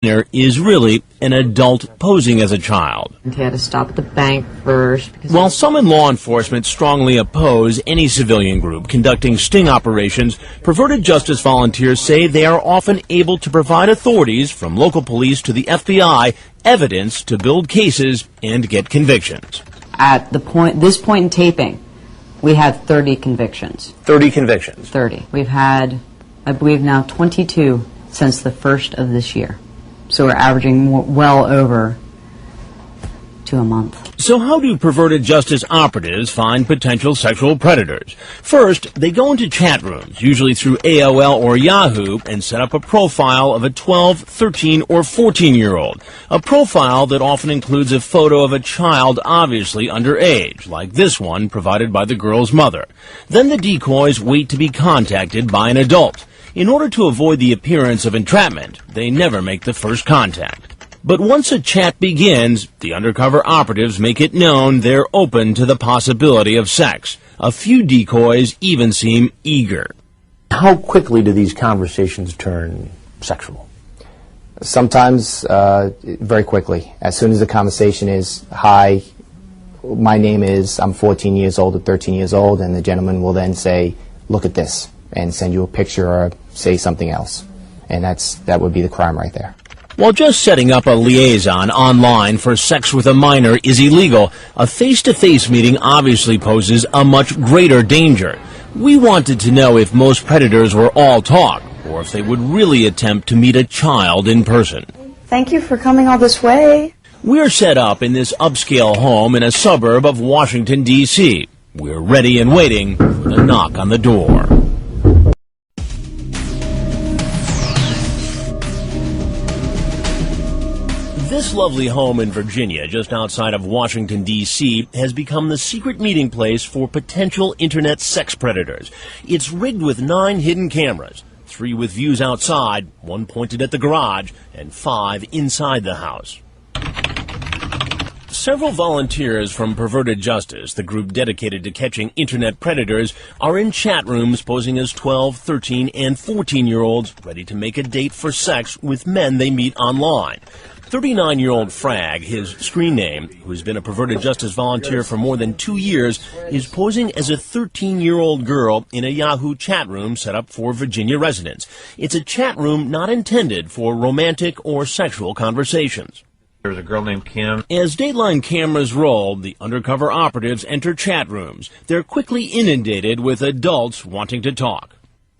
is really an adult posing as a child. He had to stop at the bank first. While some in law enforcement strongly oppose any civilian group conducting sting operations, perverted justice volunteers say they are often able to provide authorities, from local police to the FBI, evidence to build cases and get convictions. At this point in taping, we have 30 convictions. 30 convictions? 30. We've had, I believe now, 22 since the first of this year. So we're averaging well over 2 a month. So how do perverted justice operatives find potential sexual predators? First, they go into chat rooms, usually through AOL or Yahoo, and set up a profile of a 12, 13, or 14-year-old. A profile that often includes a photo of a child obviously underage, like this one provided by the girl's mother. Then the decoys wait to be contacted by an adult. In order to avoid the appearance of entrapment, they never make the first contact. But once a chat begins, the undercover operatives make it known they're open to the possibility of sex. A few decoys even seem eager. How quickly do these conversations turn sexual? Sometimes very quickly. As soon as the conversation is, hi, my name is, I'm 14 years old or 13 years old, and the gentleman will then say, look at this, and send you a picture or say something else. And that would be the crime right there. While just setting up a liaison online for sex with a minor is illegal, a face-to-face meeting obviously poses a much greater danger. We wanted to know if most predators were all talk, or if they would really attempt to meet a child in person. Thank you for coming all this way. We're set up in this upscale home in a suburb of Washington, D.C. We're ready and waiting for the knock on the door. This lovely home in Virginia, just outside of Washington, D.C., has become the secret meeting place for potential internet sex predators. It's rigged with 9 hidden cameras, 3 with views outside, 1 pointed at the garage, and 5 inside the house. Several volunteers from Perverted Justice, the group dedicated to catching internet predators, are in chat rooms posing as 12, 13, and 14-year-olds ready to make a date for sex with men they meet online. 39-year-old Frag, his screen name, who's been a Perverted Justice volunteer for more than 2 years, is posing as a 13-year-old girl in a Yahoo chat room set up for Virginia residents. It's a chat room not intended for romantic or sexual conversations. There's a girl named Kim. As Dateline cameras roll, the undercover operatives enter chat rooms. They're quickly inundated with adults wanting to talk.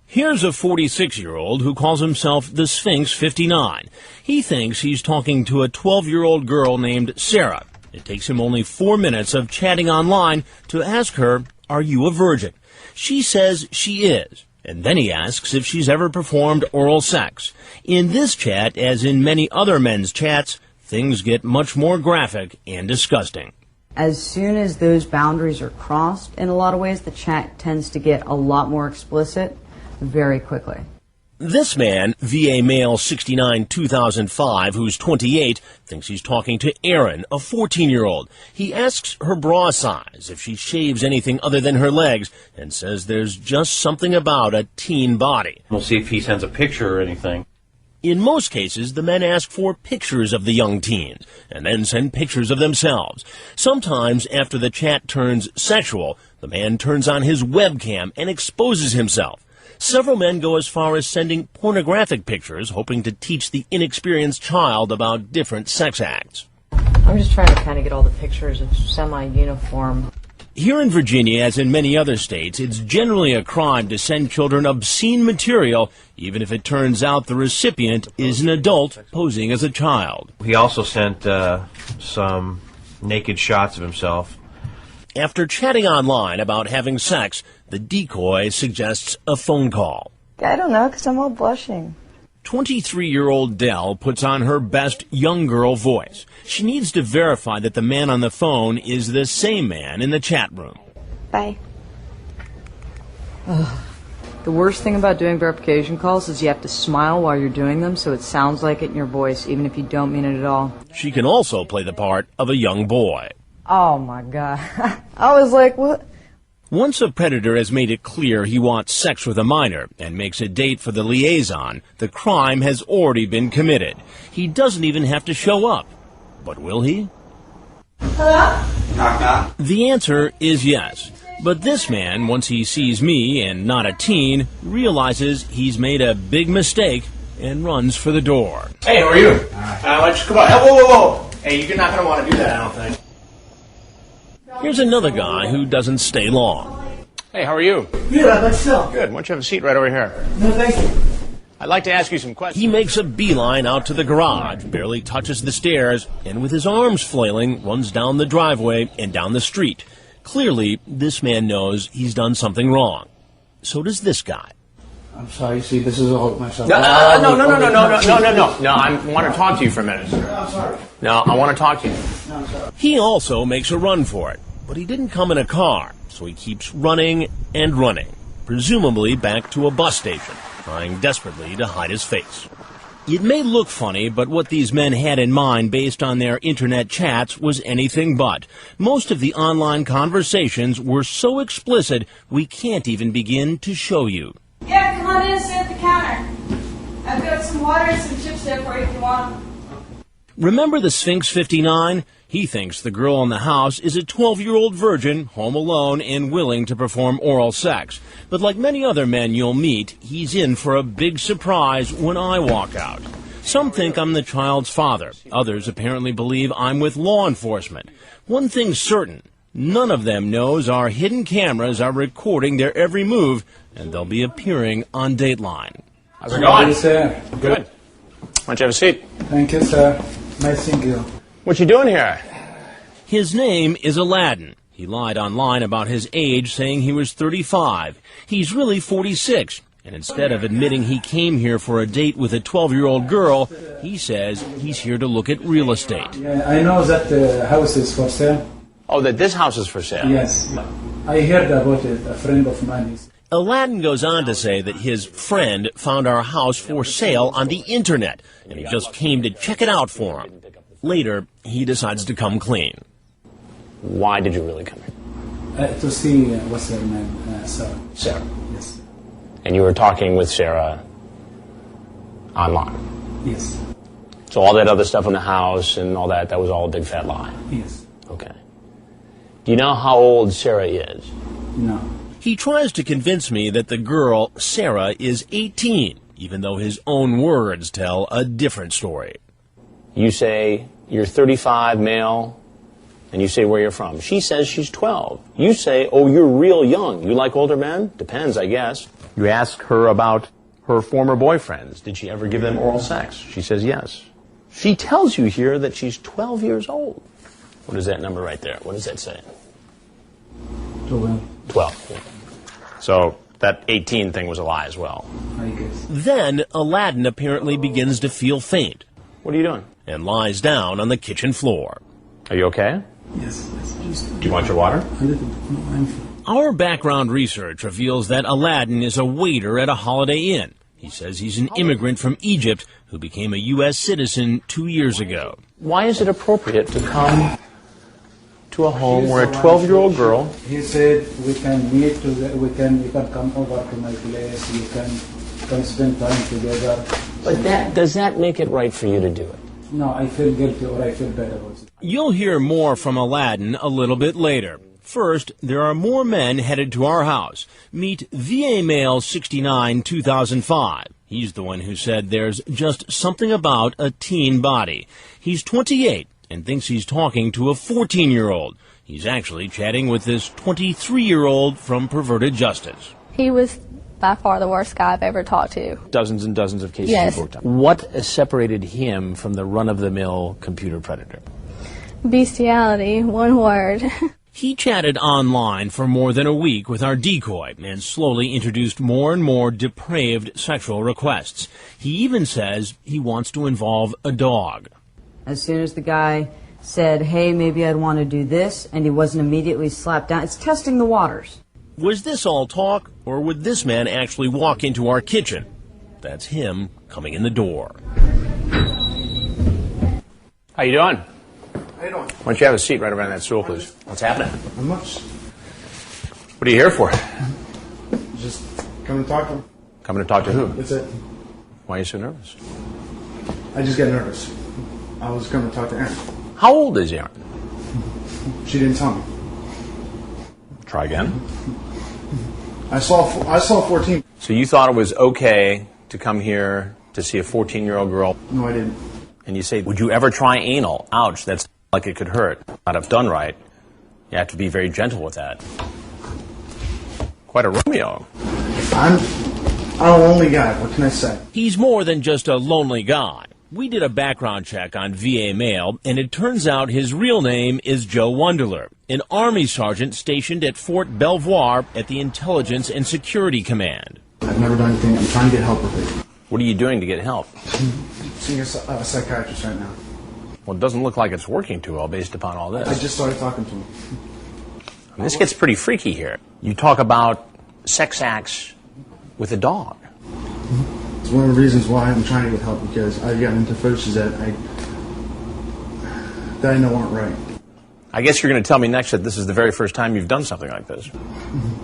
Here's a 46-year-old who calls himself the Sphinx 59. He thinks he's talking to a 12-year-old girl named Sarah. It takes him only 4 minutes of chatting online to ask her, "Are you a virgin?" She says she is. And then he asks if she's ever performed oral sex. In this chat, as in many other men's chats, things get much more graphic and disgusting. As soon as those boundaries are crossed, in a lot of ways, the chat tends to get a lot more explicit very quickly. This man, VA male 69 2005, who's 28, thinks he's talking to Erin, a 14-year-old. He asks her bra size, if she shaves anything other than her legs, and says there's just something about a teen body. We'll see if he sends a picture or anything. In most cases, the men ask for pictures of the young teens, and then send pictures of themselves. Sometimes, after the chat turns sexual, the man turns on his webcam and exposes himself. Several men go as far as sending pornographic pictures, hoping to teach the inexperienced child about different sex acts. I'm just trying to kind of get all the pictures of semi-uniform. Here in Virginia, as in many other states, it's generally a crime to send children obscene material, even if it turns out the recipient is an adult posing as a child. He also sent some naked shots of himself. After chatting online about having sex, the decoy suggests a phone call. I don't know, because I'm all blushing. 23-year-old Dell puts on her best young girl voice. She needs to verify that the man on the phone is the same man in the chat room. Bye. The worst thing about doing verification calls is you have to smile while you're doing them, so it sounds like it in your voice, even if you don't mean it at all. She can also play the part of a young boy. Oh my God. I was like, what? Once a predator has made it clear he wants sex with a minor and makes a date for the liaison, the crime has already been committed. He doesn't even have to show up. But will he? Hello? Knock, knock. The answer is yes. But this man, once he sees me and not a teen, realizes he's made a big mistake and runs for the door. Hey, how are you? Come on. Whoa, whoa, whoa. Hey, you're not going to want to do that, I don't think. Here's another guy who doesn't stay long. Hey, how are you? Good, how about yourself? Good. Why don't you have a seat right over here? No, thank you. I'd like to ask you some questions. He makes a beeline out to the garage, barely touches the stairs, and with his arms flailing, runs down the driveway and down the street. Clearly, this man knows he's done something wrong. So does this guy. I'm sorry, see, this is all myself. No, I want to talk to you for a minute. I'm sorry. No, I want to talk to you. No, I'm sorry. He also makes a run for it, but he didn't come in a car, so he keeps running and running, presumably back to a bus station, trying desperately to hide his face. It may look funny, but what these men had in mind based on their internet chats was anything but. Most of the online conversations were so explicit we can't even begin to show you. Yeah, come on in and sit at the counter. I've got some water and some chips there for you if you want them. Remember the Sphinx 59? He thinks the girl in the house is a 12-year-old virgin, home alone, and willing to perform oral sex. But like many other men you'll meet, he's in for a big surprise when I walk out. Some think I'm the child's father. Others apparently believe I'm with law enforcement. One thing's certain, none of them knows our hidden cameras are recording their every move, and they'll be appearing on Dateline. How's it going? Sir. Good. Why don't you have a seat? Thank you, sir. Nice seeing you. What you doing here? His name is Aladdin. He lied online about his age, saying he was 35. He's really 46. And instead of admitting he came here for a date with a 12-year-old girl, he says he's here to look at real estate. Yeah, I know that the house is for sale. Oh, that this house is for sale? Yes. I heard about it. A friend of mine is. Aladdin goes on to say that his friend found our house for sale on the internet, and he just came to check it out for him. Later, he decides to come clean. Why did you really come here? To see what's her name, Sarah. Sarah. Yes. And you were talking with Sarah online? Yes. So all that other stuff in the house and all that, that was all a big fat lie? Yes. Okay. Do you know how old Sarah is? No. He tries to convince me that the girl, Sarah, is 18, even though his own words tell a different story. You say you're 35, male, and you say where you're from. She says she's 12. You say, oh, you're real young. You like older men? Depends, I guess. You ask her about her former boyfriends. Did she ever give them oral sex? She says yes. She tells you here that she's 12 years old. What is that number right there? What does that say? 12. 12. So that 18 thing was a lie as well. I guess. Then Aladdin apparently begins to feel faint What are you doing? and lies down on the kitchen floor. Are you okay? Yes. Just Do you want your water? a little bit. No, I'm fine. Our background research reveals that Aladdin is a waiter at a Holiday Inn. He says he's an immigrant from Egypt who became a U.S. citizen 2 years ago. Why is it appropriate to come to a home where a 12-year-old girl... He said we can meet, you can come over to my place, you can spend time together. But does that make it right for you to do it? No, I feel guilty or I feel bad about it. You'll hear more from Aladdin a little bit later. First, there are more men headed to our house. Meet VA Male 69 2005. He's the one who said there's just something about a teen body. He's 28 and thinks he's talking to a 14-year-old. He's actually chatting with this 23-year-old from Perverted Justice. He was by far the worst guy I've ever talked to. Dozens and dozens of cases Yes. you've worked on. What separated him from the run-of-the-mill computer predator? Bestiality, one word. He chatted online for more than a week with our decoy and slowly introduced more and more depraved sexual requests. He even says he wants to involve a dog. As soon as the guy said, hey, maybe I'd want to do this, and he wasn't immediately slapped down, it's testing the waters. Was this all talk, or would this man actually walk into our kitchen? That's him coming in the door. How you doing? How you doing? Why don't you have a seat right around that stool, please? What's happening? How much? What are you here for? Just come and talk to him. Coming to talk to who? That's it. Why are you so nervous? I just get nervous. I was coming to talk to Erin. How old is Erin? She didn't tell me. Try again. I saw 14. So you thought it was okay to come here to see a 14-year-old girl, No, I didn't. and you say, would you ever try anal? Ouch, that's like it could hurt. Not if done right. You have to be very gentle with that. Quite a Romeo. I'm a lonely guy. What can I say? He's more than just a lonely guy. We did a background check on VA Mail, and it turns out his real name is Joe Wunderler, an Army sergeant stationed at Fort Belvoir at the Intelligence and Security Command. I've never done anything. I'm trying to get help with it. What are you doing to get help? Seeing a psychiatrist right now. Well, it doesn't look like it's working too well based upon all this. I just started talking to him. I mean, this gets pretty freaky here. You talk about sex acts with a dog. It's one of the reasons why I'm trying to get help, because I've gotten into fetishes that I know aren't right. I guess you're going to tell me next that this is the very first time you've done something like this.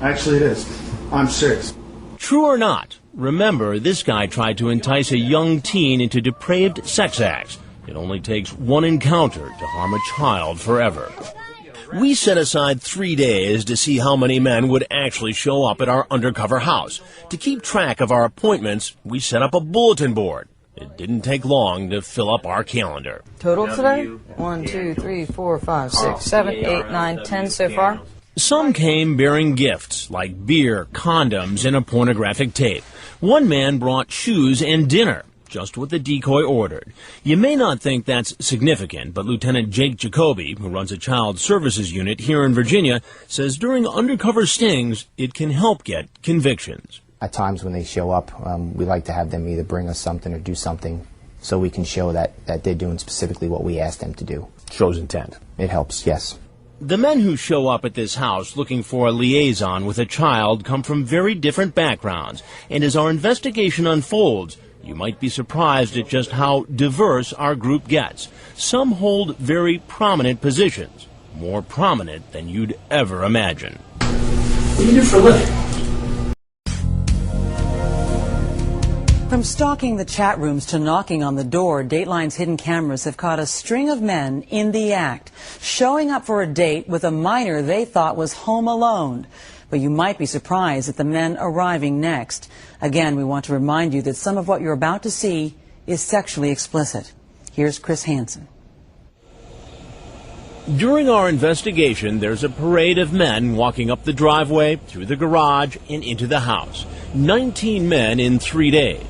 Actually, it is. I'm serious. True or not, remember, this guy tried to entice a young teen into depraved sex acts. It only takes one encounter to harm a child forever. We set aside 3 days to see how many men would actually show up at our undercover house. To keep track of our appointments, we set up a bulletin board. It didn't take long to fill up our calendar. Total today? 1, 2, 3, 4, 5, 6, 7, 8, 9, 10 so far. Some came bearing gifts like beer, condoms, and a pornographic tape. One man brought shoes and dinner, just what the decoy ordered. You may not think that's significant, but Lieutenant Jake Jacoby, who runs a child services unit here in Virginia, says during undercover stings, it can help get convictions. At times when they show up, we like to have them either bring us something or do something so we can show that they're doing specifically what we asked them to do. Shows intent. It helps, yes. The men who show up at this house looking for a liaison with a child come from very different backgrounds, and as our investigation unfolds, you might be surprised at just how diverse our group gets. Some hold very prominent positions, more prominent than you'd ever imagine. What do you do for a living? From stalking the chat rooms to knocking on the door, Dateline's hidden cameras have caught a string of men in the act, showing up for a date with a minor they thought was home alone. But you might be surprised at the men arriving next. Again, we want to remind you that some of what you're about to see is sexually explicit. Here's Chris Hansen. During our investigation, there's a parade of men walking up the driveway, through the garage, and into the house. 19 men in 3 days.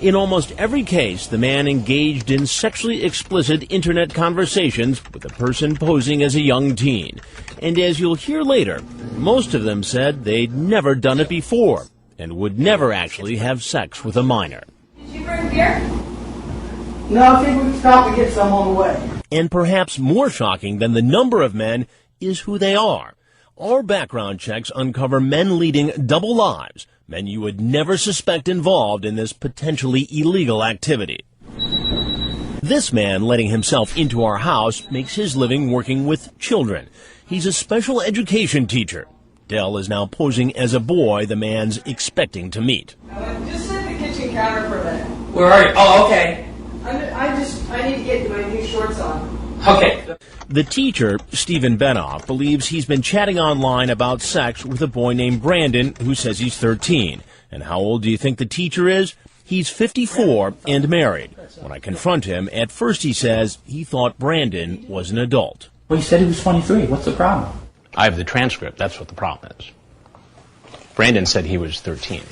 In almost every case, the man engaged in sexually explicit internet conversations with a person posing as a young teen. And as you'll hear later, most of them said they'd never done it before and would never actually have sex with a minor. Did you bring beer? No, I think we can stop and get some on the way. And perhaps more shocking than the number of men is who they are. Our background checks uncover men leading double lives, men you would never suspect involved in this potentially illegal activity. This man letting himself into our house makes his living working with children. He's a special education teacher. Dell is now posing as a boy the man's expecting to meet. Just sit at the kitchen counter for a minute. Where are you? Oh, okay. I need to get my new shorts on. Okay. The teacher, Stephen Benoff, believes he's been chatting online about sex with a boy named Brandon who says he's 13. And how old do you think the teacher is? He's 54 and married. When I confront him, at first he says he thought Brandon was an adult. Well, he said he was 23. What's the problem? I have the transcript. That's what the problem is. Brandon said he was 13.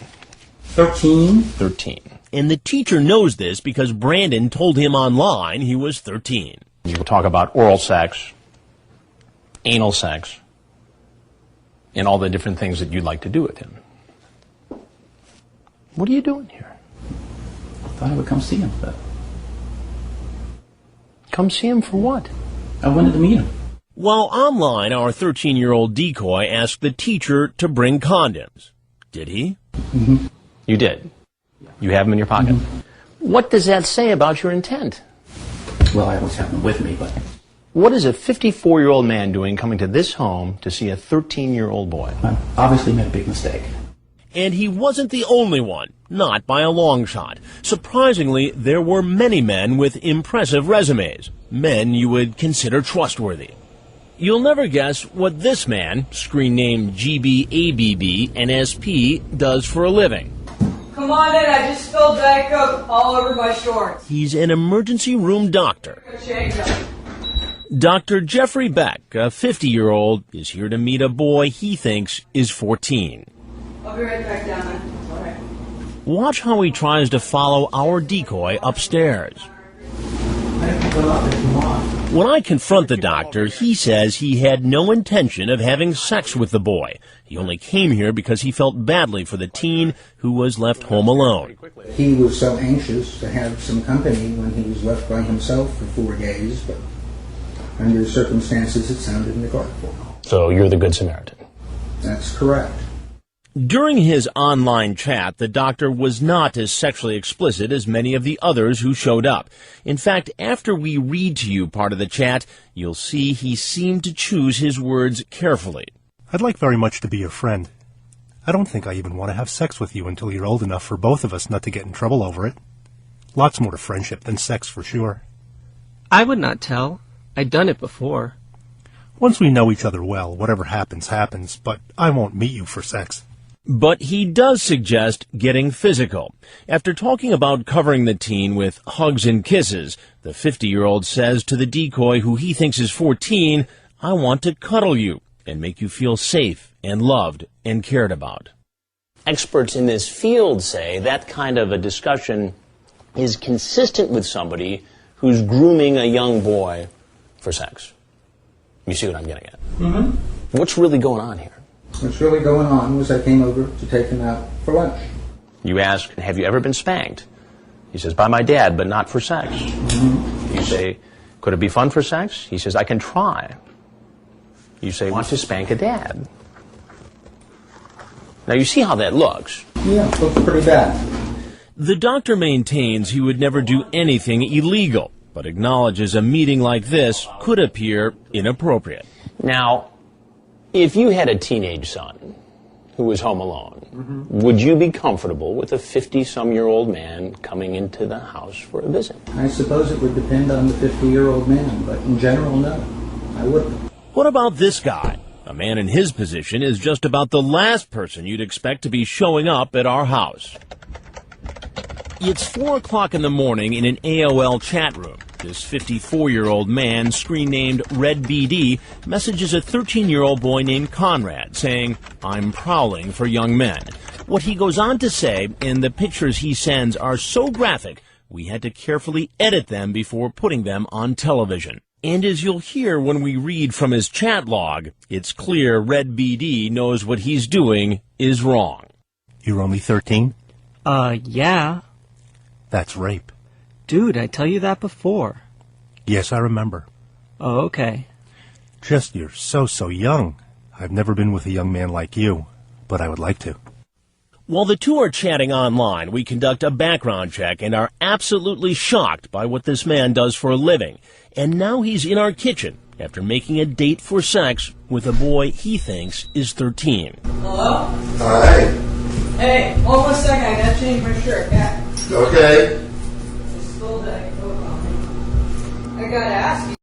13? 13. And the teacher knows this because Brandon told him online he was 13. You will talk about oral sex, anal sex, and all the different things that you'd like to do with him. What are you doing here? I thought I would come see him, but Come see him for what? I wanted to meet him. While online, our 13-year-old decoy asked the teacher to bring condoms. Did he? Mm-hmm. You did. You have them in your pocket. Mm-hmm. What does that say about your intent? Well, I always have them with me, but What is a 54-year-old man doing coming to this home to see a 13-year-old boy? I obviously made a big mistake. And he wasn't the only one, not by a long shot. Surprisingly, there were many men with impressive resumes, men you would consider trustworthy. You'll never guess what this man, screen name GBABB NSP, does for a living. Come on in, I just spilled Diet Coke all over my shorts. He's an emergency room doctor. Change them. Dr. Jeffrey Beck, a 50-year-old, is here to meet a boy he thinks is 14. I'll be right back down there. All right. Watch how he tries to follow our decoy upstairs. When I confront the doctor, he says he had no intention of having sex with the boy. He only came here because he felt badly for the teen who was left home alone. He was so anxious to have some company when he was left by himself for 4 days, but under the circumstances it sounded neglectful. So you're the Good Samaritan. That's correct. During his online chat, the doctor was not as sexually explicit as many of the others who showed up. In fact, after we read to you part of the chat, you'll see he seemed to choose his words carefully. I'd like very much to be your friend. I don't think I even want to have sex with you until you're old enough for both of us not to get in trouble over it. Lots more to friendship than sex for sure. I would not tell. I'd done it before. Once we know each other well, whatever happens, happens, but I won't meet you for sex. But he does suggest getting physical. After talking about covering the teen with hugs and kisses, the 50-year-old says to the decoy who he thinks is 14, I want to cuddle you and make you feel safe and loved and cared about. Experts in this field say that kind of a discussion is consistent with somebody who's grooming a young boy for sex. You see what I'm getting at? Mm-hmm. What's really going on here? What's really going on was I came over to take him out for lunch. You ask, have you ever been spanked? He says, by my dad, but not for sex. Mm-hmm. You say, could it be fun for sex? He says, I can try. You say, want to spank a dad. Now you see how that looks. Yeah, it looks pretty bad. The doctor maintains he would never do anything illegal, but acknowledges a meeting like this could appear inappropriate. Now, if you had a teenage son who was home alone, would you be comfortable with a 50-some-year-old man coming into the house for a visit? I suppose it would depend on the 50-year-old man, but in general, no, I wouldn't. What about this guy? A man in his position is just about the last person you'd expect to be showing up at our house. It's 4 o'clock in the morning in an AOL chat room. This 54-year-old man, screen named Red BD, messages a 13-year-old boy named Conrad, saying, I'm prowling for young men. What he goes on to say, and the pictures he sends are so graphic, we had to carefully edit them before putting them on television. And as you'll hear when we read from his chat log, it's clear Red BD knows what he's doing is wrong. You're only 13? Yeah. That's rape. Dude, I tell you that before. Yes, I remember. Oh, okay. Just you're so young. I've never been with a young man like you, but I would like to. While the two are chatting online, we conduct a background check and are absolutely shocked by what this man does for a living. And now he's in our kitchen after making a date for sex with a boy he thinks is 13. Hello? Hi. Hey, hold on a second, I gotta change my shirt, yeah? Okay. Just spilled Diet Coke on me. I gotta ask you.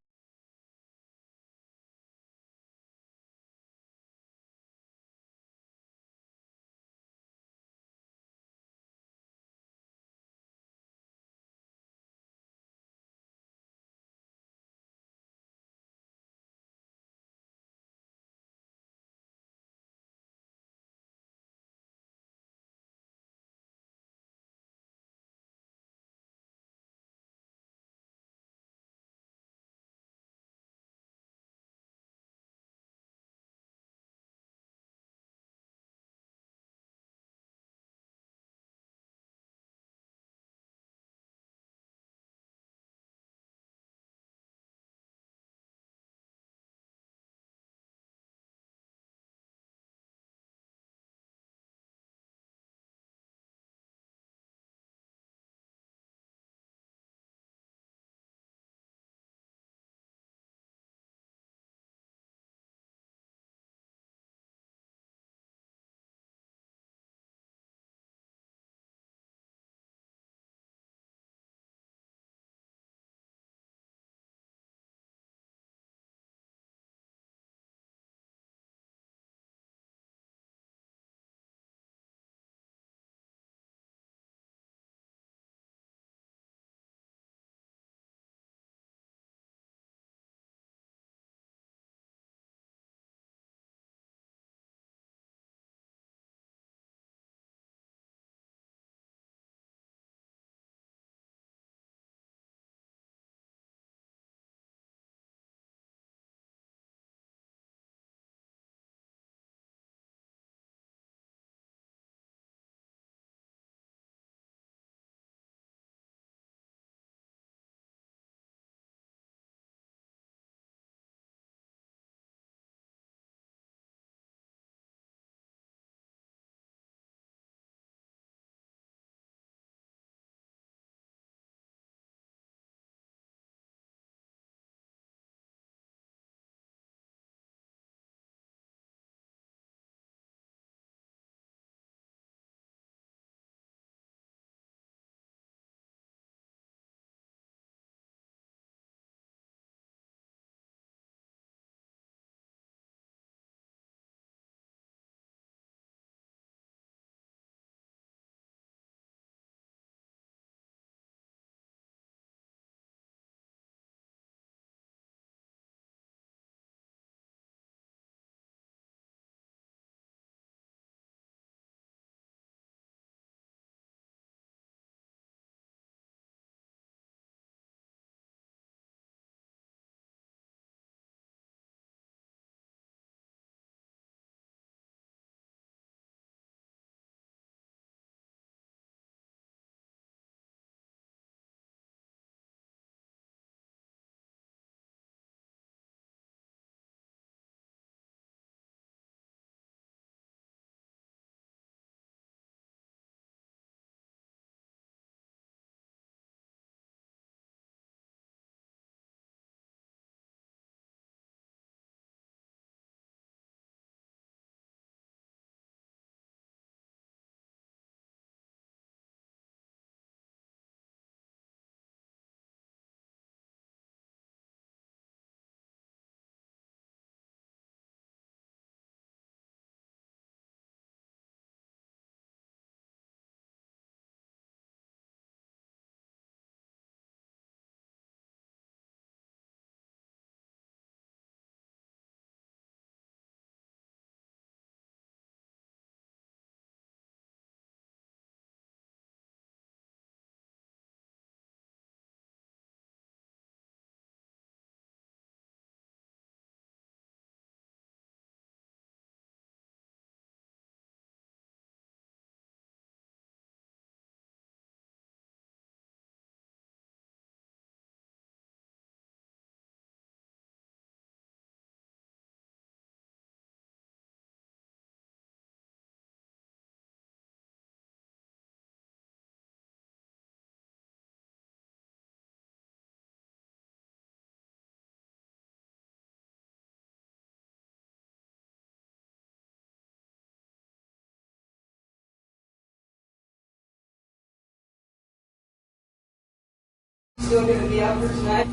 Still going to be up for tonight?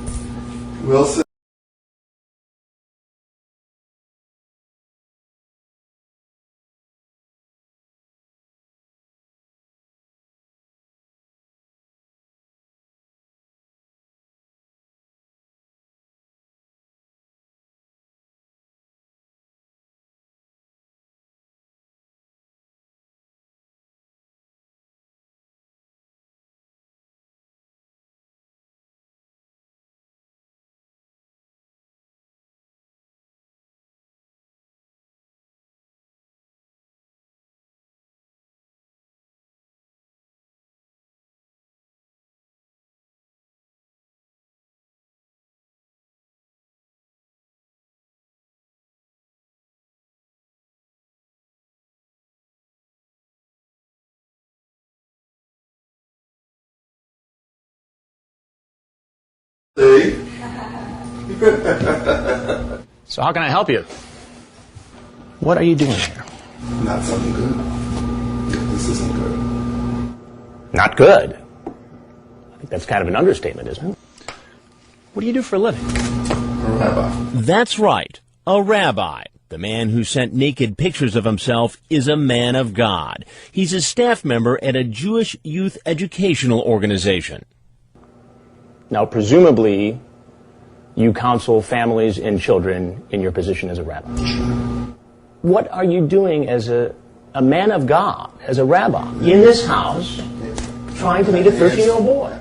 We'll see. See? So how can I help you? What are you doing here? Not something good. This isn't good. Not good? I think that's kind of an understatement, isn't it? What do you do for a living? A rabbi. That's right, a rabbi. The man who sent naked pictures of himself is a man of God. He's a staff member at a Jewish youth educational organization. Now, presumably, you counsel families and children in your position as a rabbi. What are you doing as a man of God, as a rabbi, in this house, trying to meet a 13-year-old boy?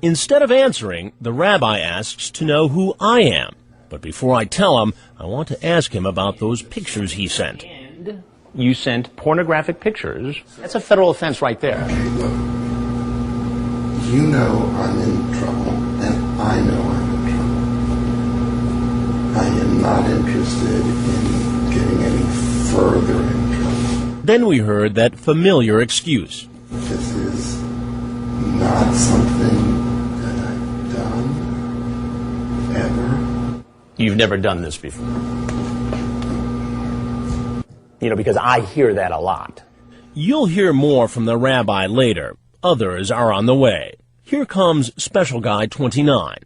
Instead of answering, the rabbi asks to know who I am. But before I tell him, I want to ask him about those pictures he sent. And you sent pornographic pictures. That's a federal offense right there. Okay, look. You know I'm in trouble, and I know I'm in trouble. I am not interested in getting any further in trouble. Then we heard that familiar excuse. This is not something that I've done ever. You've never done this before. You know, because I hear that a lot. You'll hear more from the rabbi later. Others are on the way. Here comes Special Guy 29.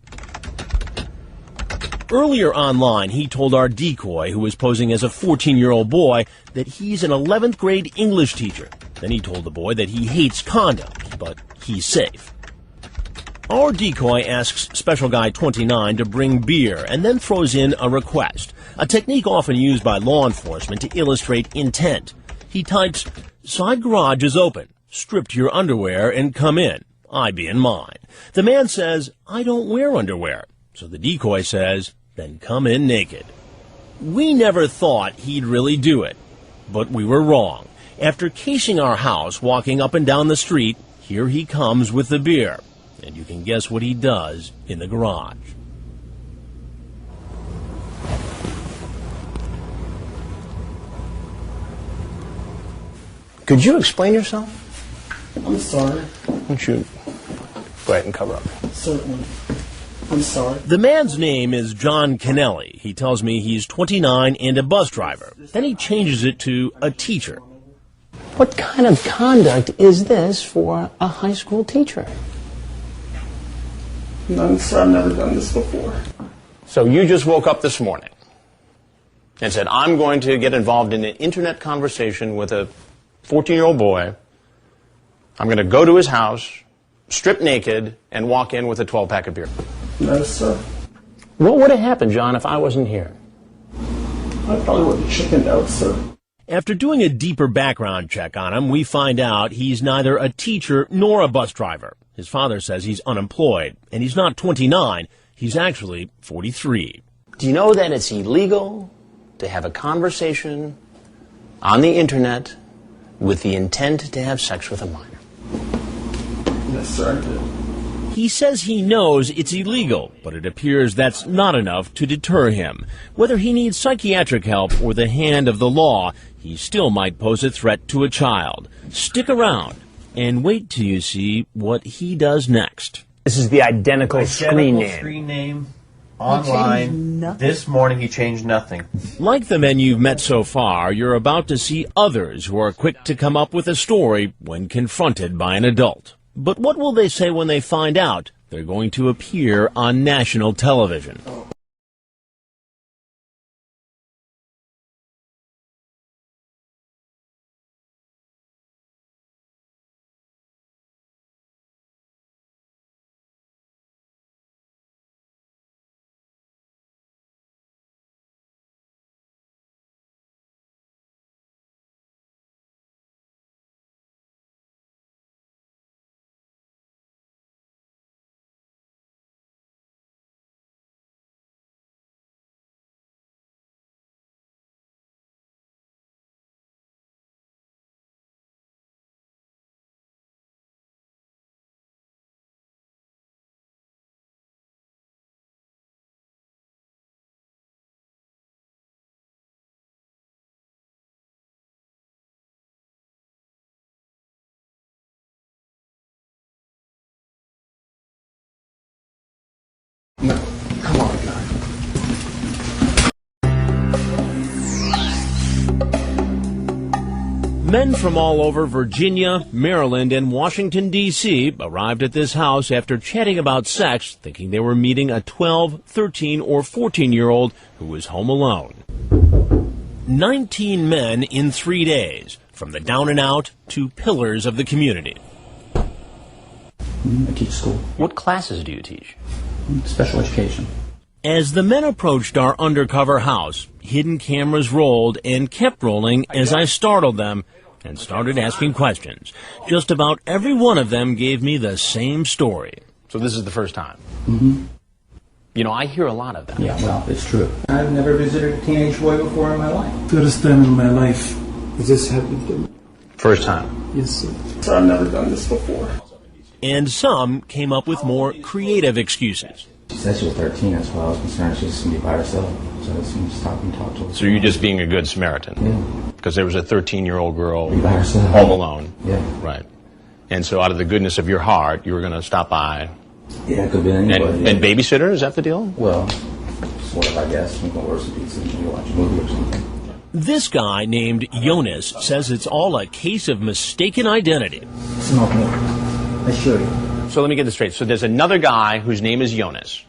Earlier online, he told our decoy, who was posing as a 14-year-old boy, that he's an 11th grade English teacher. Then he told the boy that he hates condoms, but he's safe. Our decoy asks Special Guy 29 to bring beer and then throws in a request, a technique often used by law enforcement to illustrate intent. He types, "Side garage is open. Strip to your underwear and come in. I be in mine." The man says, "I don't wear underwear." So the decoy says, "Then come in naked." We never thought he'd really do it, but we were wrong. After casing our house, walking up and down the street, here he comes with the beer. And you can guess what he does in the garage. Could you explain yourself? I'm sorry. Why don't you go ahead and cover up? Certainly. I'm sorry. The man's name is John Kennelly. He tells me he's 29 and a bus driver. Then he changes it to a teacher. What kind of conduct is this for a high school teacher? None, sir. I've never done this before. So you just woke up this morning and said, "I'm going to get involved in an internet conversation with a 14-year-old boy. I'm going to go to his house, strip naked, and walk in with a 12-pack of beer." No, sir. What would have happened, John, if I wasn't here? I probably would have chickened out, sir. After doing a deeper background check on him, we find out he's neither a teacher nor a bus driver. His father says he's unemployed, and he's not 29. He's actually 43. Do you know that it's illegal to have a conversation on the internet with the intent to have sex with a minor? Yes, sir, I did. He says he knows it's illegal, but it appears that's not enough to deter him. Whether he needs psychiatric help or the hand of the law, he still might pose a threat to a child. Stick around and wait till you see what he does next. This is the identical screen name. Screen name online. This morning he changed nothing. Like the men you've met so far, you're about to see others who are quick to come up with a story when confronted by an adult. But what will they say when they find out they're going to appear on national television. Come on, guy. Men from all over Virginia, Maryland, and Washington, D.C. arrived at this house after chatting about sex, thinking they were meeting a 12, 13, or 14-year-old who was home alone. 19 men in 3 days, from the down and out to pillars of the community. I teach school. What classes do you teach? Special education. As the men approached our undercover house, hidden cameras rolled and kept rolling as I startled them and started asking questions. Just about every one of them gave me the same story. So this is the first time? Mm-hmm. You know, I hear a lot of that. Yeah, well, it's true. I've never visited a teenage boy before in my life. First time in my life. Has this happened to me? First time? Yes, sir. So I've never done this before. And some came up with more creative excuses. She said she was 13, that's why I was concerned she was going to be by herself. So I was going to stop and talk to her. So you're just being a good Samaritan? Yeah. Because there was a 13-year-old girl by herself. home alone? Yeah. Right. And so out of the goodness of your heart, you were going to stop by? Yeah, it could have been anybody. And babysitter, is that the deal? Well, sort of, I guess. You can order some pizza and you watch a movie or something. This guy named Jonas says it's all a case of mistaken identity. It's not me. I assure you. So let me get this straight. So there's another guy whose name is Jonas,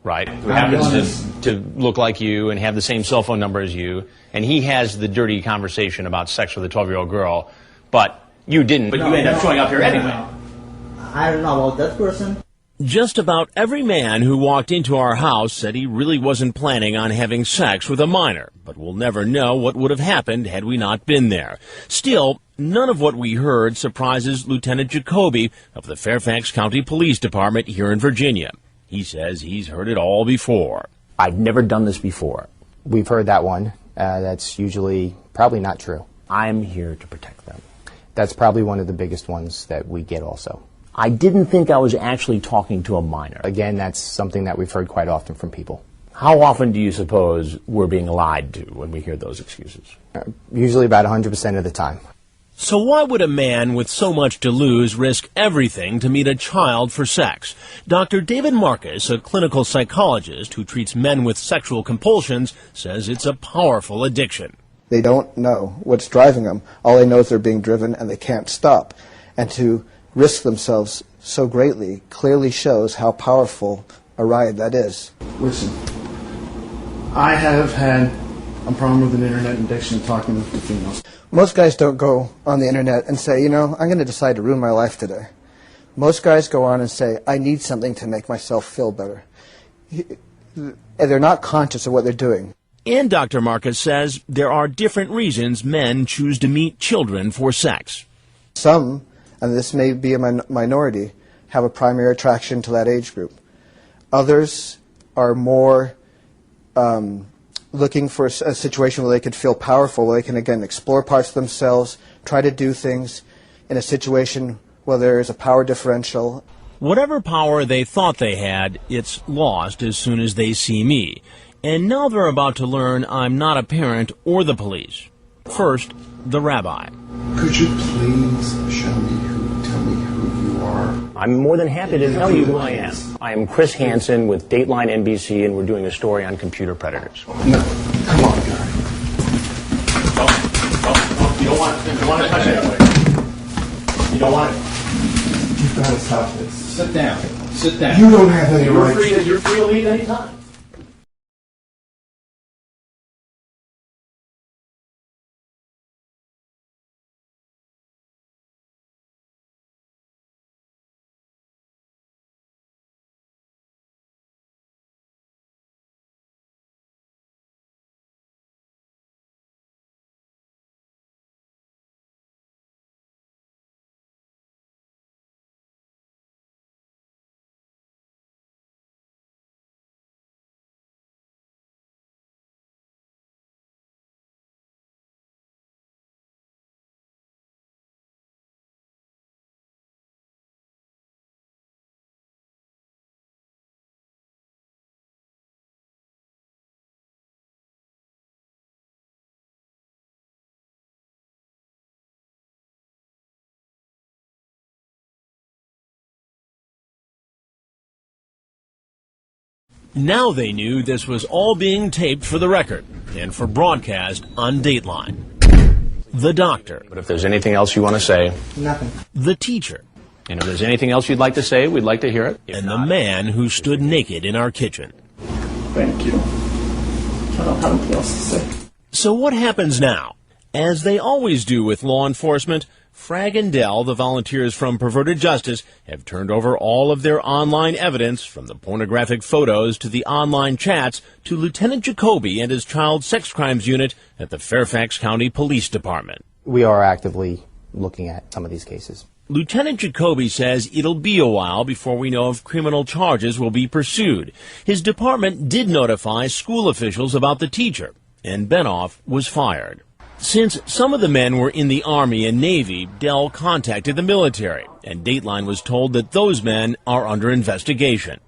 right? Who happens to look like you and have the same cell phone number as you, and he has the dirty conversation about sex with a 12-year-old girl, but you didn't. But you end up showing up here anyway. I don't know about that person. Just about every man who walked into our house said he really wasn't planning on having sex with a minor, but we'll never know what would have happened had we not been there. Still, none of what we heard surprises Lieutenant Jacoby of the Fairfax County Police Department here in Virginia. He says he's heard it all before. I've never done this before. We've heard that one. That's usually probably not true. I'm here to protect them. That's probably one of the biggest ones that we get also. I didn't think I was actually talking to a minor. Again, that's something that we've heard quite often from people. How often do you suppose we're being lied to when we hear those excuses? Usually about 100% of the time. So why would a man with so much to lose risk everything to meet a child for sex? Dr. David Marcus, a clinical psychologist who treats men with sexual compulsions, says it's a powerful addiction. They don't know what's driving them. All they know is they're being driven and they can't stop. And to risk themselves so greatly clearly shows how powerful a ride that is. Listen, I have had a problem with an internet addiction talking to females. Most guys don't go on the internet and say, you know, I'm going to decide to ruin my life today. Most guys go on and say, I need something to make myself feel better. And they're not conscious of what they're doing. And Dr. Marcus says there are different reasons men choose to meet children for sex. Some, and this may be a minority, have a primary attraction to that age group. Others are more looking for a situation where they could feel powerful, where they can, again, explore parts of themselves, try to do things in a situation where there is a power differential. Whatever power they thought they had, it's lost as soon as they see me. And now they're about to learn I'm not a parent or the police. First, the rabbi. Could you please tell me who you are? I'm more than happy to tell you who I am. I am Chris Hansen with Dateline NBC, and we're doing a story on computer predators. No, come on, guy. You don't want to touch it. You don't want it. You've got to stop this. Sit down. Sit down. You don't have any right. You're free to leave anytime. Now they knew this was all being taped for the record and for broadcast on Dateline. The doctor. But if there's anything else you want to say. Nothing. The teacher. And if there's anything else you'd like to say, we'd like to hear it. And the man who stood naked in our kitchen. Thank you. I don't have anything else to say. So what happens now? As they always do with law enforcement, Frag and Dell, the volunteers from Perverted Justice, have turned over all of their online evidence, from the pornographic photos to the online chats, to Lieutenant Jacoby and his child sex crimes unit at the Fairfax County Police Department. We are actively looking at some of these cases. Lieutenant Jacoby says it'll be a while before we know if criminal charges will be pursued. His department did notify school officials about the teacher, and Benoff was fired. Since some of the men were in the Army and Navy, Dell contacted the military, and Dateline was told that those men are under investigation.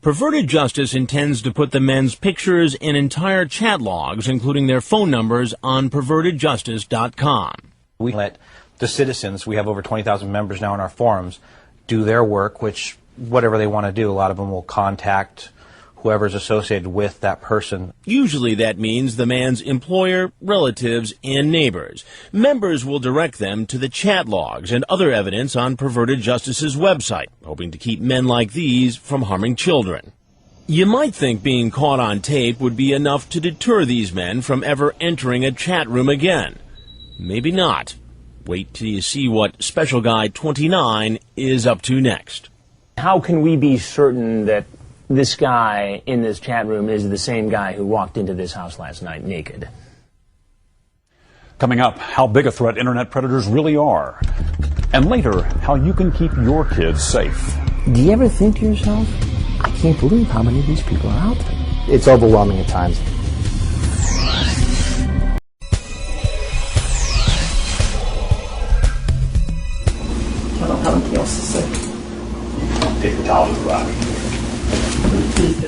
Perverted Justice intends to put the men's pictures and entire chat logs, including their phone numbers, on pervertedjustice.com. We let the citizens, we have over 20,000 members now in our forums, do their work, which whatever they want to do, a lot of them will contact whoever's associated with that person. Usually that means the man's employer, relatives, and neighbors. Members will direct them to the chat logs and other evidence on Perverted Justice's website, hoping to keep men like these from harming children. You might think being caught on tape would be enough to deter these men from ever entering a chat room again. Maybe not. Wait till you see what Special Guy 29 is up to next. How can we be certain that this guy in this chat room is the same guy who walked into this house last night naked? Coming up, how big a threat internet predators really are. And later, how you can keep your kids safe. Do you ever think to yourself, I can't believe how many of these people are out there? It's overwhelming at times. I don't have anything else to say. Take the towel to the rock.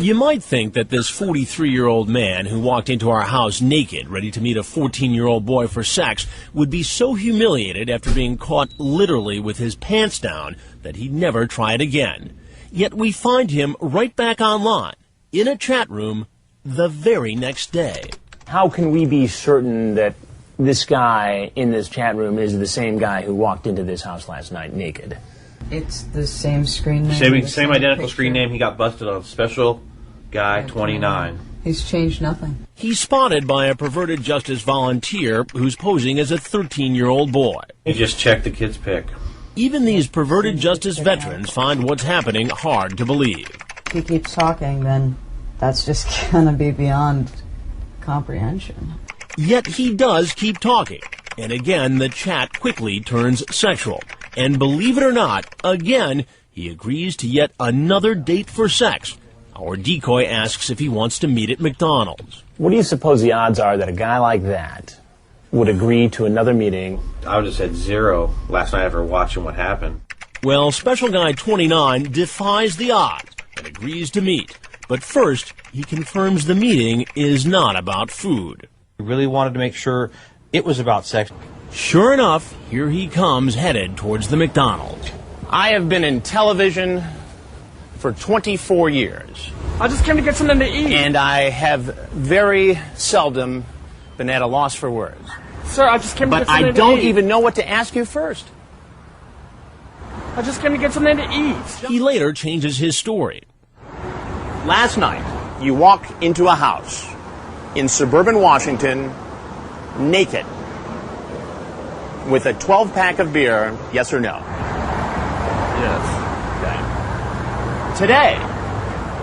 You might think that this 43-year-old man who walked into our house naked, ready to meet a 14-year-old boy for sex, would be so humiliated after being caught literally with his pants down that he'd never try it again. Yet we find him right back online, in a chat room, the very next day. How can we be certain that this guy in this chat room is the same guy who walked into this house last night naked? It's the same screen name. Same identical screen name. He got busted on Special Guy 29. He's changed nothing. He's spotted by a Perverted Justice volunteer who's posing as a 13-year-old boy. He just checked the kid's pic. Even these Perverted Justice veterans find what's happening hard to believe. If he keeps talking, then that's just going to be beyond comprehension. Yet he does keep talking. And again, the chat quickly turns sexual. And believe it or not, again, he agrees to yet another date for sex. Our decoy asks if he wants to meet at McDonald's. What do you suppose the odds are that a guy like that would agree to another meeting? I would have said 0 last night after watching what happened. Well, Special Guy 29 defies the odds and agrees to meet. But first, he confirms the meeting is not about food. We really wanted to make sure it was about sex. Sure enough, here he comes headed towards the McDonald's. I have been in television for 24 years. I just came to get something to eat. And I have very seldom been at a loss for words. Sir, I just came to get But something I to don't eat. even know what to ask you first. I'm just gonna get something to eat. He later changes his story. Last night, you walk into a house in suburban Washington, naked, with a 12-pack of beer, yes or no? Yes. Okay. Today,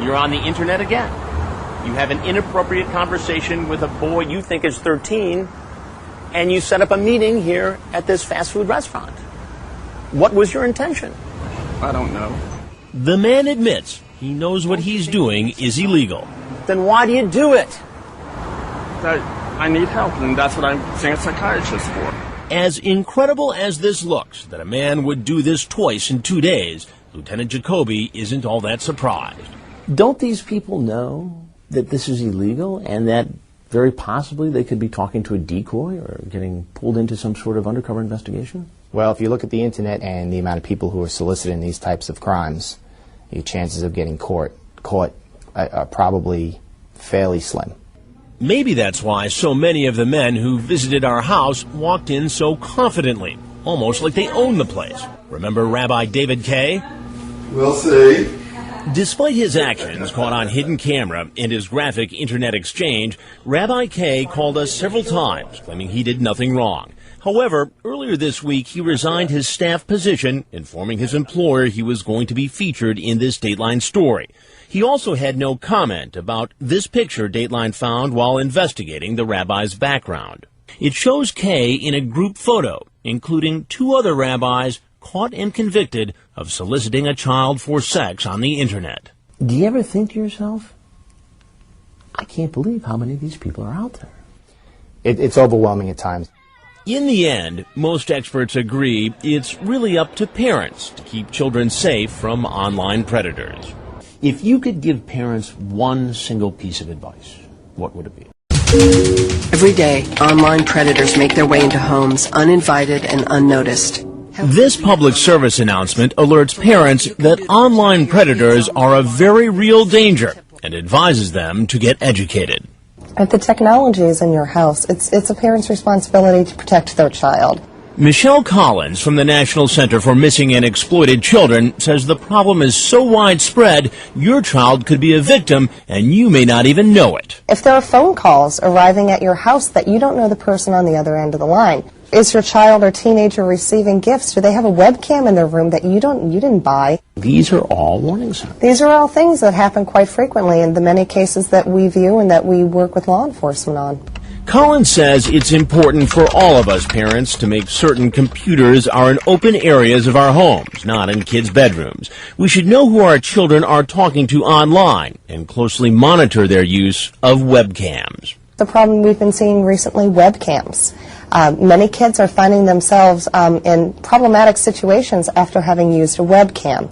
you're on the internet again. You have an inappropriate conversation with a boy you think is 13, and you set up a meeting here at this fast food restaurant. What was your intention? I don't know. The man admits he knows what he's doing is illegal. Then why do you do it? I need help, and that's what I'm seeing a psychiatrist for. As incredible as this looks, that a man would do this twice in 2 days, Lieutenant Jacoby isn't all that surprised. Don't these people know that this is illegal and that very possibly they could be talking to a decoy or getting pulled into some sort of undercover investigation? Well, if you look at the internet and the amount of people who are soliciting these types of crimes, your chances of getting caught are probably fairly slim. Maybe that's why so many of the men who visited our house walked in so confidently, almost like they own the place. Remember Rabbi David Kay? We'll see. Despite his actions caught on hidden camera and his graphic internet exchange, Rabbi Kay called us several times, claiming he did nothing wrong. However, earlier this week, he resigned his staff position, informing his employer he was going to be featured in this Dateline story. He also had no comment about this picture Dateline found while investigating the rabbi's background. It shows Kay in a group photo, including 2 other rabbis caught and convicted of soliciting a child for sex on the internet. Do you ever think to yourself, I can't believe how many of these people are out there? It's overwhelming at times. In the end, most experts agree it's really up to parents to keep children safe from online predators. If you could give parents one single piece of advice, what would it be? Every day, online predators make their way into homes uninvited and unnoticed. This public service announcement alerts parents that online predators are a very real danger and advises them to get educated. If the technology is in your house, it's a parent's responsibility to protect their child. Michelle Collins from the National Center for Missing and Exploited Children says the problem is so widespread, your child could be a victim and you may not even know it. If there are phone calls arriving at your house that you don't know the person on the other end of the line, is your child or teenager receiving gifts? Do they have a webcam in their room that you didn't buy? These are all warning signs. These are all things that happen quite frequently in the many cases that we view and that we work with law enforcement on. Collins says it's important for all of us parents to make certain computers are in open areas of our homes, not in kids' bedrooms. We should know who our children are talking to online and closely monitor their use of webcams. The problem we've been seeing recently, webcams. Many kids are finding themselves in problematic situations after having used a webcam.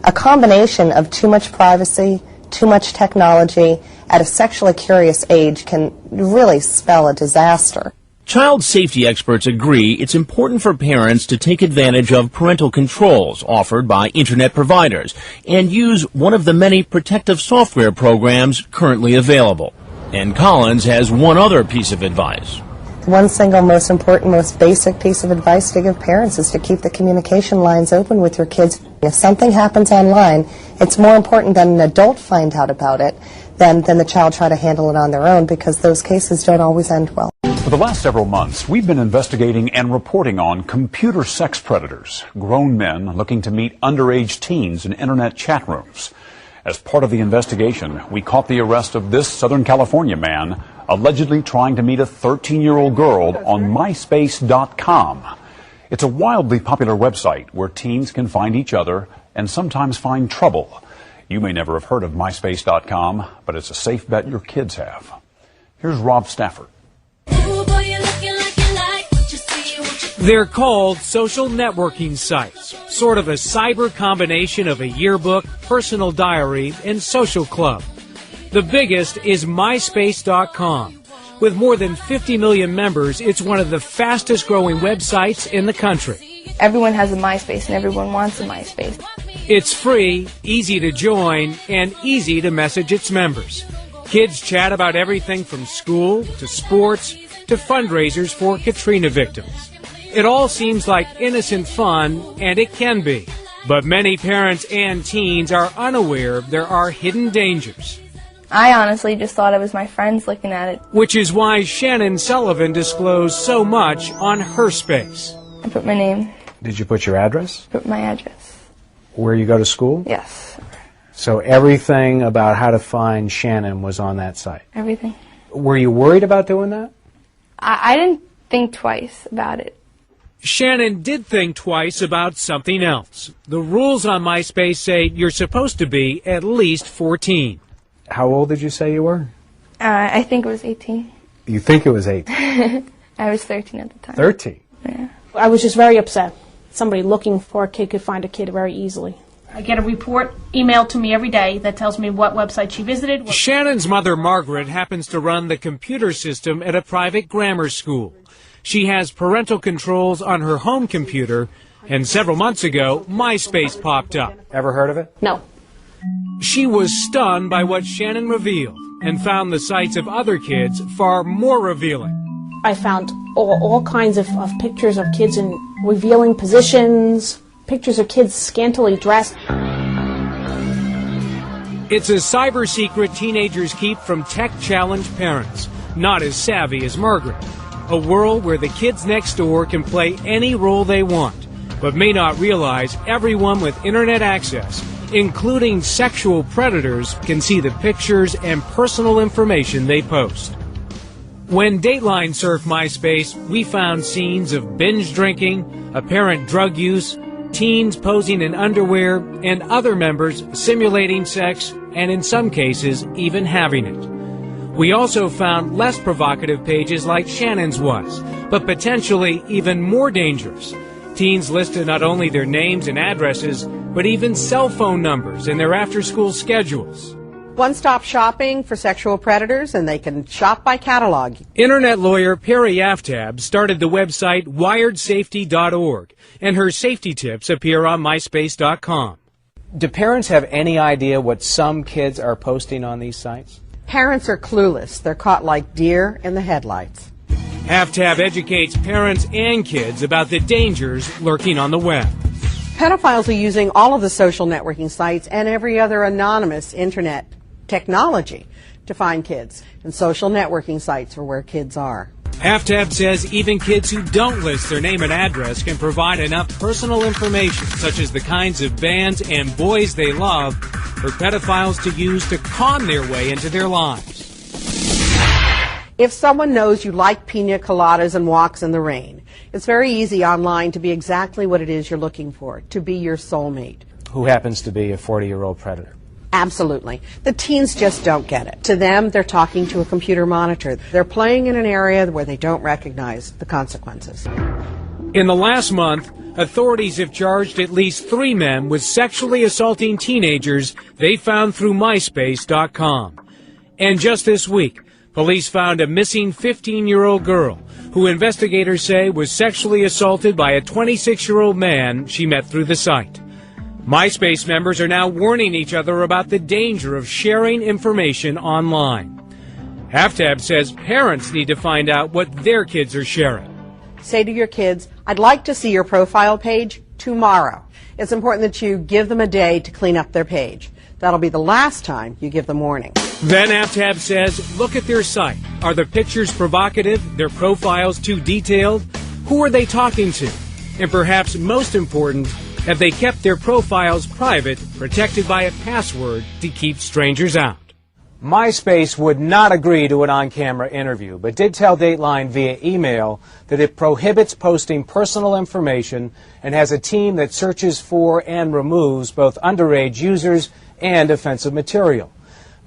A combination of too much privacy, too much technology, at a sexually curious age can really spell a disaster. Child safety experts agree it's important for parents to take advantage of parental controls offered by internet providers and use one of the many protective software programs currently available. And Collins has one other piece of advice. One single most important, most basic piece of advice to give parents is to keep the communication lines open with your kids. If something happens online, it's more important that an adult find out about it than the child try to handle it on their own, because those cases don't always end well. For the last several months, we've been investigating and reporting on computer sex predators, grown men looking to meet underage teens in internet chat rooms. As part of the investigation, we caught the arrest of this Southern California man allegedly trying to meet a 13-year-old girl on MySpace.com. It's a wildly popular website where teens can find each other and sometimes find trouble. You may never have heard of MySpace.com, but it's a safe bet your kids have. Here's Rob Stafford. They're called social networking sites, sort of a cyber combination of a yearbook, personal diary, and social club. The biggest is MySpace.com. With more than 50 million members, it's one of the fastest growing websites in the country. Everyone has a MySpace and everyone wants a MySpace. It's free, easy to join, and easy to message its members. Kids chat about everything from school to sports to fundraisers for Katrina victims. It all seems like innocent fun, and it can be. But many parents and teens are unaware there are hidden dangers. I honestly just thought it was my friends looking at it. Which is why Shannon Sullivan disclosed so much on her space. I put my name, Did you put your address? put my address. Where you go to school? Yes, So everything about how to find Shannon was on that site. everything. Were you worried about doing that? I didn't think twice about it. Shannon did think twice about something else. The rules on MySpace say you're supposed to be at least 14. How old did you say you were? I think it was 18. You think it was 8? I was 13 at the time. 13? Yeah. I was just very upset. Somebody looking for a kid could find a kid very easily. I get a report emailed to me every day that tells me what website she visited. Shannon's mother, Margaret, happens to run the computer system at a private grammar school. She has parental controls on her home computer, and several months ago, MySpace popped up. Ever heard of it? No. She was stunned by what Shannon revealed and found the sites of other kids far more revealing. I found all kinds of pictures of kids in revealing positions, pictures of kids scantily dressed. It's a cyber secret teenagers keep from tech-challenged parents, not as savvy as Margaret. A world where the kids next door can play any role they want, but may not realize everyone with internet access, including sexual predators, can see the pictures and personal information they post. When Dateline surfed MySpace, we found scenes of binge drinking, apparent drug use, teens posing in underwear, and other members simulating sex, and in some cases, even having it. We also found less provocative pages like Shannon's was, but potentially even more dangerous. Teens listed not only their names and addresses, but even cell phone numbers and their after-school schedules. One-stop shopping for sexual predators, and they can shop by catalog. Internet lawyer Perry Aftab started the website wiredsafety.org, and her safety tips appear on myspace.com. Do parents have any idea what some kids are posting on these sites? Parents are clueless. They're caught like deer in the headlights. Aftab educates parents and kids about the dangers lurking on the web. Pedophiles are using all of the social networking sites and every other anonymous internet technology to find kids, and social networking sites are where kids are. Aftab says even kids who don't list their name and address can provide enough personal information, such as the kinds of bands and boys they love, for pedophiles to use to con their way into their lives. If someone knows you like pina coladas and walks in the rain, it's very easy online to be exactly what it is you're looking for, to be your soulmate. Who happens to be a 40-year-old predator? Absolutely. The teens just don't get it. To them, they're talking to a computer monitor. They're playing in an area where they don't recognize the consequences. In the last month, authorities have charged at least 3 men with sexually assaulting teenagers they found through MySpace.com. And just this week, police found a missing 15-year-old girl who investigators say was sexually assaulted by a 26-year-old man she met through the site. MySpace members are now warning each other about the danger of sharing information online. Aftab says parents need to find out what their kids are sharing. Say to your kids, I'd like to see your profile page tomorrow. It's important that you give them a day to clean up their page. That'll be the last time you give them warning. Then Aftab says, look at their site. Are the pictures provocative? Their profiles too detailed? Who are they talking to? And perhaps most important, have they kept their profiles private, protected by a password to keep strangers out? MySpace would not agree to an on-camera interview, but did tell Dateline via email that it prohibits posting personal information and has a team that searches for and removes both underage users and offensive material.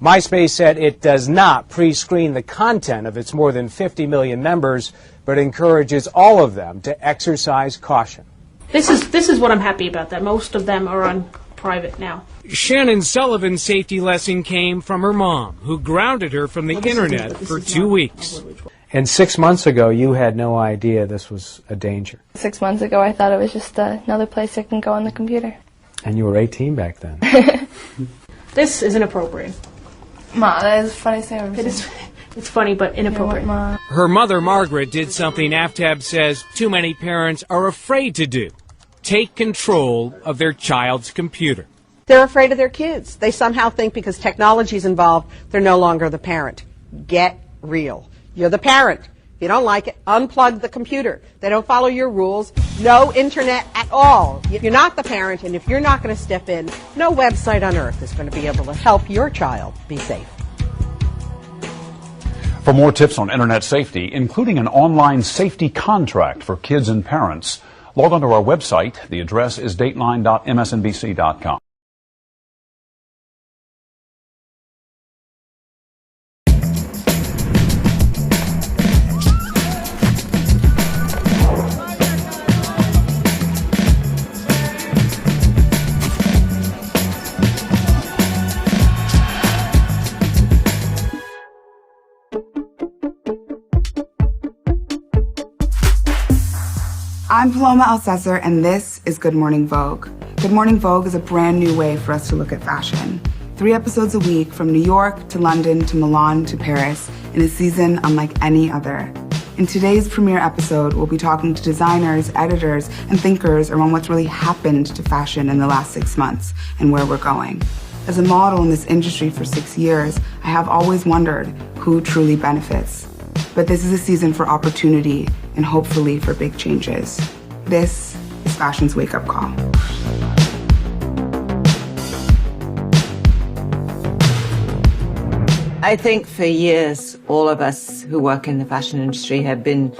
MySpace said it does not pre-screen the content of its more than 50 million members, but encourages all of them to exercise caution. This is what I'm happy about, that most of them are on private now. Shannon Sullivan's safety lesson came from her mom, who grounded her from the internet for 2 weeks. And 6 months ago, you had no idea this was a danger. 6 months ago, I thought it was just another place I can go on the computer. And you were 18 back then. This is inappropriate. Ma, that is the funniest thing I've ever seen. It's funny, but inappropriate. Her mother, Margaret, did something Aftab says too many parents are afraid to do. take control of their child's computer. They're afraid of their kids. They somehow think because technology is involved, they're no longer the parent. Get real. You're the parent. If you don't like it, unplug the computer. They don't follow your rules. No internet at all. You're not the parent, and if you're not going to step in, no website on earth is going to be able to help your child be safe. For more tips on internet safety, including an online safety contract for kids and parents, log on to our website. The address is dateline.msnbc.com. I'm Paloma Alcesar, and this is Good Morning Vogue. Good Morning Vogue is a brand new way for us to look at fashion. 3 episodes a week from New York to London to Milan to Paris in a season unlike any other. In today's premiere episode, we'll be talking to designers, editors, and thinkers around what's really happened to fashion in the last 6 months and where we're going. As a model in this industry for 6 years, I have always wondered who truly benefits. But this is a season for opportunity and hopefully for big changes. This is fashion's wake-up call. I think for years, all of us who work in the fashion industry have been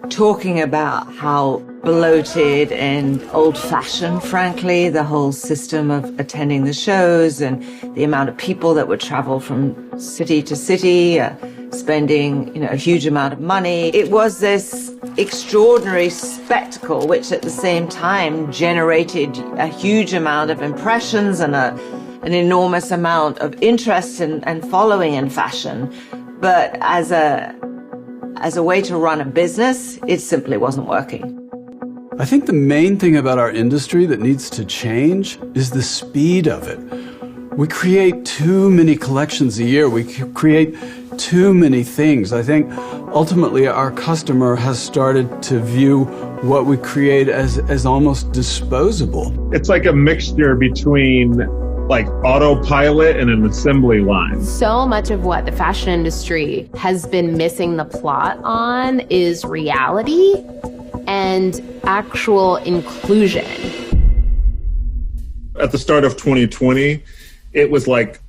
talking about how bloated and old-fashioned, frankly, the whole system of attending the shows and the amount of people that would travel from city to city, spending, a huge amount of money. It was this extraordinary spectacle, which at the same time generated a huge amount of impressions and an enormous amount of interest and following in fashion. But as a way to run a business, it simply wasn't working. I think the main thing about our industry that needs to change is the speed of it. We create too many collections a year. We create too many things. I think ultimately our customer has started to view what we create as almost disposable. It's like a mixture between like autopilot and an assembly line. So much of what the fashion industry has been missing the plot on is reality and actual inclusion. At the start of 2020, it was like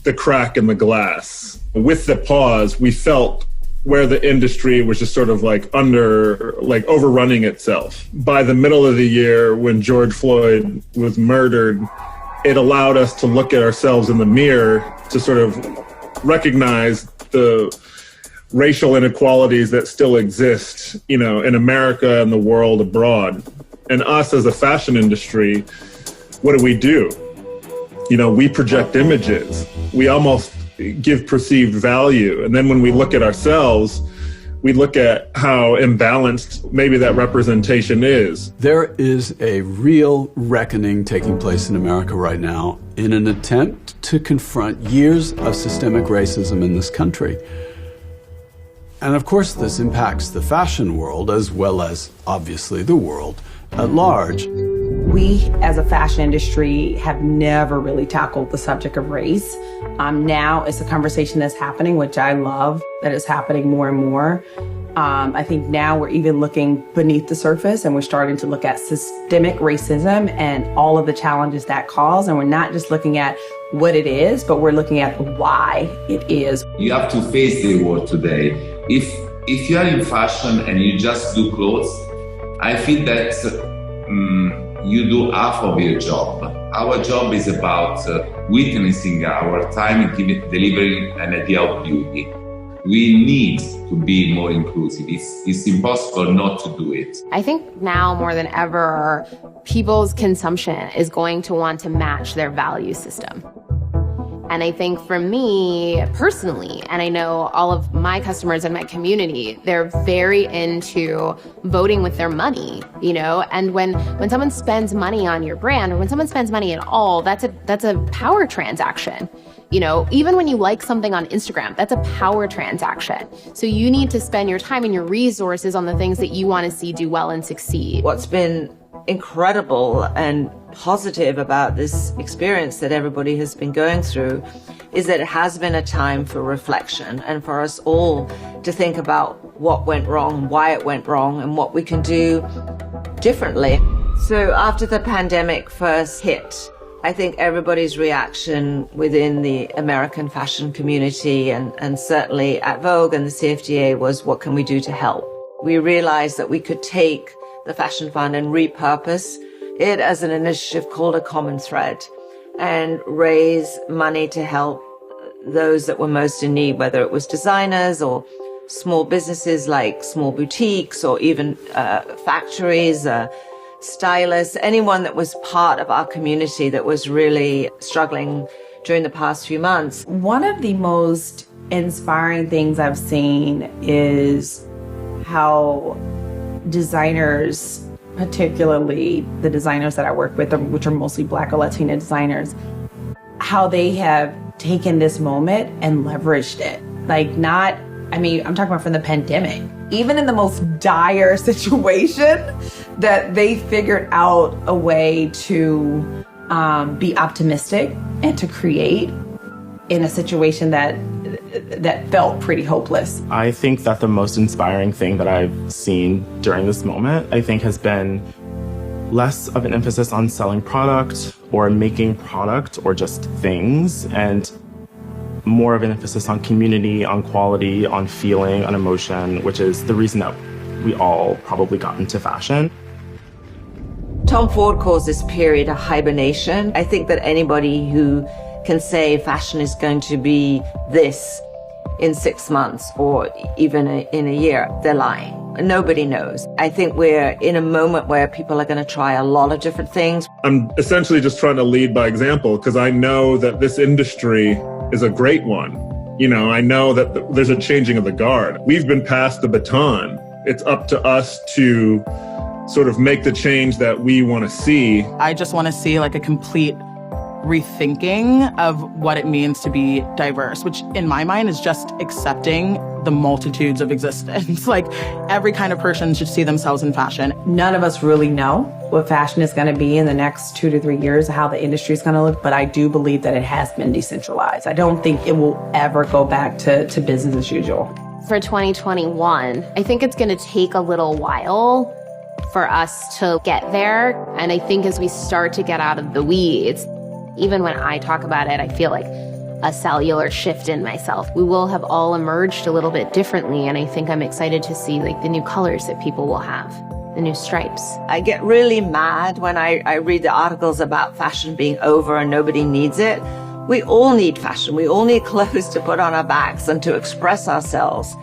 the crack in the glass. With the pause, we felt where the industry was just sort of overrunning itself. By the middle of the year, when George Floyd was murdered, it allowed us to look at ourselves in the mirror to sort of recognize the racial inequalities that still exist, in America and the world abroad. And us as a fashion industry, what do? We project images. We almost give perceived value. And then when we look at ourselves, we look at how imbalanced maybe that representation is. There is a real reckoning taking place in America right now in an attempt to confront years of systemic racism in this country. And of course, this impacts the fashion world as well as, obviously, the world at large. We, as a fashion industry, have never really tackled the subject of race. Now it's a conversation that's happening, which I love, that is happening more and more. I think now we're even looking beneath the surface and we're starting to look at systemic racism and all of the challenges that cause. And we're not just looking at what it is, but we're looking at why it is. You have to face the world today. If you are in fashion and you just do clothes, I feel that you do half of your job. Our job is about witnessing our time delivering an idea of beauty. We need to be more inclusive. It's impossible not to do it. I think now more than ever, people's consumption is going to want to match their value system. And I think for me personally, and I know all of my customers in my community, they're very into voting with their money, and when someone spends money on your brand or when someone spends money at all, that's a power transaction. Even when you like something on Instagram, that's a power transaction. So you need to spend your time and your resources on the things that you want to see do well and succeed. What's been incredible and positive about this experience that everybody has been going through is that it has been a time for reflection and for us all to think about what went wrong, why it went wrong, and what we can do differently. So after the pandemic first hit, I think everybody's reaction within the American fashion community and certainly at Vogue and the CFDA was, what can we do to help? We realized that we could take the Fashion Fund and repurpose it as an initiative called A Common Thread and raise money to help those that were most in need, whether it was designers or small businesses like small boutiques or even factories, stylists, anyone that was part of our community that was really struggling during the past few months. One of the most inspiring things I've seen is how designers, particularly the designers that I work with, which are mostly Black or Latina designers, how they have taken this moment and leveraged it. I'm talking about from the pandemic. Even in the most dire situation, that they figured out a way to be optimistic and to create in a situation that felt pretty hopeless. I think that the most inspiring thing that I've seen during this moment, I think, has been less of an emphasis on selling product or making product or just things, and more of an emphasis on community, on quality, on feeling, on emotion, which is the reason that we all probably got into fashion. Tom Ford calls this period a hibernation. I think that anybody who can say fashion is going to be this in 6 months or even in a year, they're lying. Nobody knows. I think we're in a moment where people are going to try a lot of different things. I'm essentially just trying to lead by example because I know that this industry is a great one. You know, I know that there's a changing of the guard. We've been passed the baton. It's up to us to sort of make the change that we want to see. I just want to see like a complete rethinking of what it means to be diverse, which in my mind is just accepting the multitudes of existence. Like every kind of person should see themselves in fashion. None of us really know what fashion is going to be in the next 2 to 3 years, how the industry is going to look, but I do believe that it has been decentralized. I don't think it will ever go back to business as usual. For 2021, I think it's going to take a little while for us to get there. And I think as we start to get out of the weeds, even when I talk about it, I feel like a cellular shift in myself. We will have all emerged a little bit differently, and I think I'm excited to see like the new colors that people will have, the new stripes. I get really mad when I read the articles about fashion being over and nobody needs it. We all need fashion. We all need clothes to put on our backs and to express ourselves.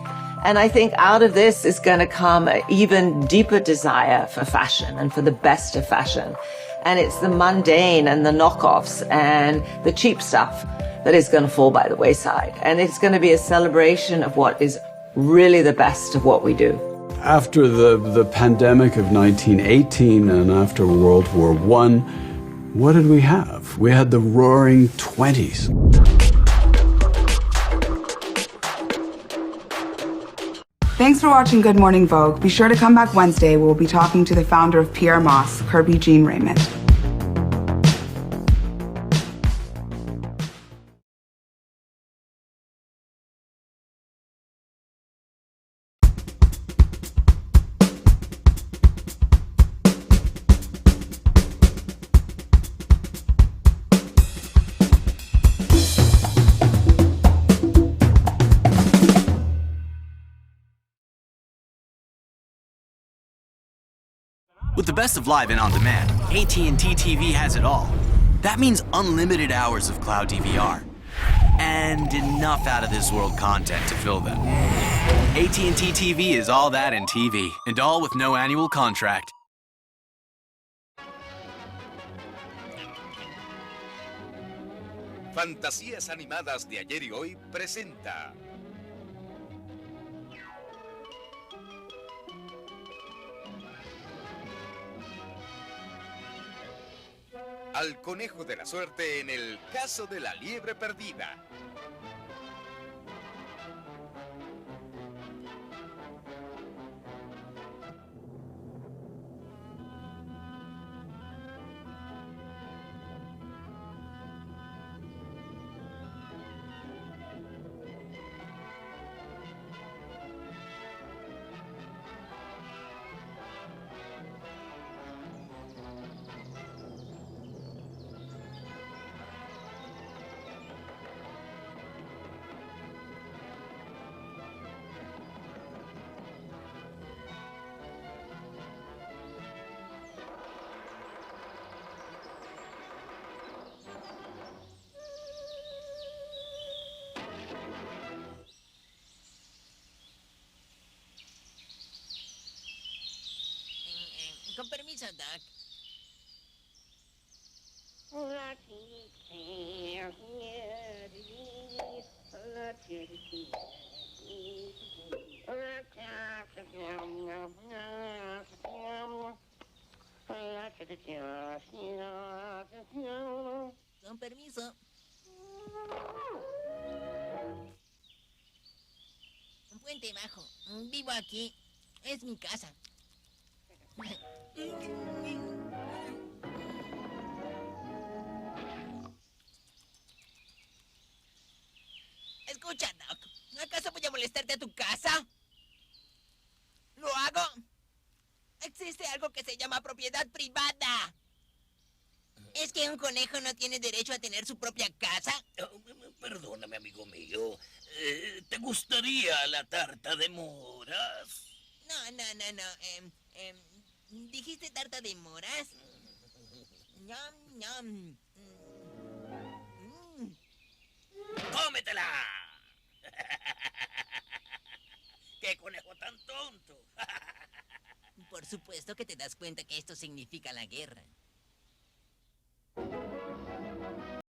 And I think out of this is going to come an even deeper desire for fashion and for the best of fashion. And it's the mundane and the knockoffs and the cheap stuff that is going to fall by the wayside. And it's going to be a celebration of what is really the best of what we do. After the pandemic of 1918 and after World War I, what did we have? We had the Roaring '20s. Thanks for watching Good Morning Vogue. Be sure to come back Wednesday. We'll be talking to the founder of Pierre Moss, Kirby Jean Raymond. With the best of live and on-demand, AT&T TV has it all. That means unlimited hours of cloud DVR. And enough out-of-this-world content to fill them. AT&T TV is all that in TV, and all with no annual contract. Fantasías Animadas de Ayer y Hoy presenta al conejo de la suerte en el caso de la liebre perdida. Con permiso, Doc. Con permiso. Un puente bajo. Vivo aquí. Es mi casa. Escucha, Doc. ¿Acaso voy a molestarte a tu casa? ¿Lo hago? Existe algo que se llama propiedad privada. ¿Es que un conejo no tiene derecho a tener su propia casa? Perdóname, amigo mío. ¿Te gustaría la tarta de moras? No. ¿Dijiste tarta de moras? Ñam, ñam. ¡Cómetela! ¡Qué conejo tan tonto! Por supuesto que te das cuenta que esto significa la guerra.